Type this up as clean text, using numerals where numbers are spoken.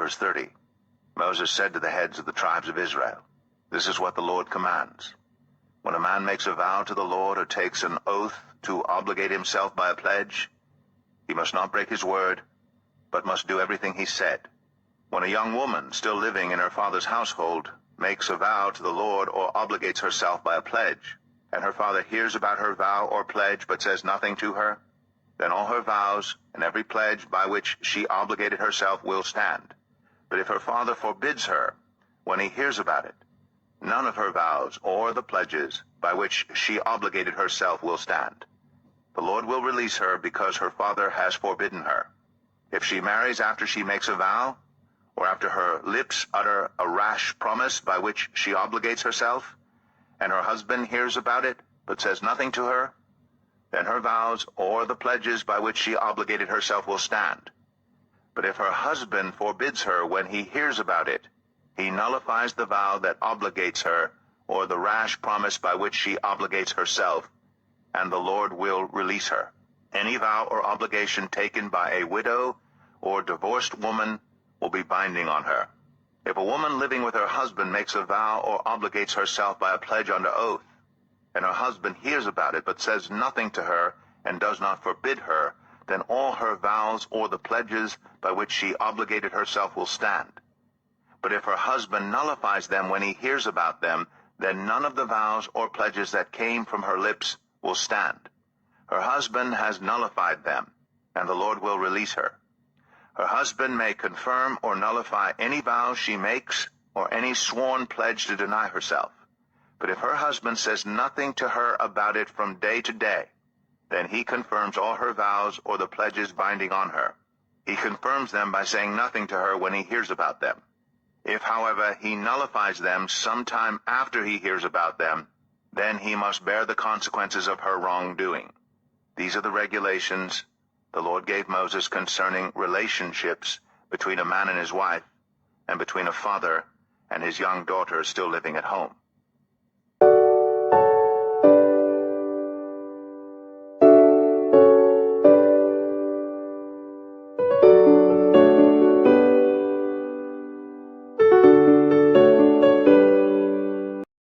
Verse 30. Moses said to the heads of the tribes of Israel, "This is what the Lord commands. When a man makes a vow to the Lord or takes an oath to obligate himself by a pledge, he must not break his word, but must do everything he said. When a young woman still living in her father's household makes a vow to the Lord or obligates herself by a pledge, and her father hears about her vow or pledge but says nothing to her, then all her vows and every pledge by which she obligated herself will stand. But if her father forbids her when he hears about it, none of her vows or the pledges by which she obligated herself will stand. The Lord will release her because her father has forbidden her. If she marries after she makes a vow, or after her lips utter a rash promise by which she obligates herself, and her husband hears about it but says nothing to her, then her vows or the pledges by which she obligated herself will stand. But if her husband forbids her when he hears about it, he nullifies the vow that obligates her or the rash promise by which she obligates herself, and the Lord will release her. Any vow or obligation taken by a widow or divorced woman will be binding on her. If a woman living with her husband makes a vow or obligates herself by a pledge under oath, and her husband hears about it but says nothing to her and does not forbid her, then all her vows or the pledges by which she obligated herself will stand. But if her husband nullifies them when he hears about them, then none of the vows or pledges that came from her lips will stand. Her husband has nullified them, and the Lord will release her. Her husband may confirm or nullify any vow she makes or any sworn pledge to deny herself. But if her husband says nothing to her about it from day to day, then he confirms all her vows or the pledges binding on her. He confirms them by saying nothing to her when he hears about them. If, however, he nullifies them sometime after he hears about them, then he must bear the consequences of her wrongdoing. These are the regulations the Lord gave Moses concerning relationships between a man and his wife, and between a father and his young daughter still living at home.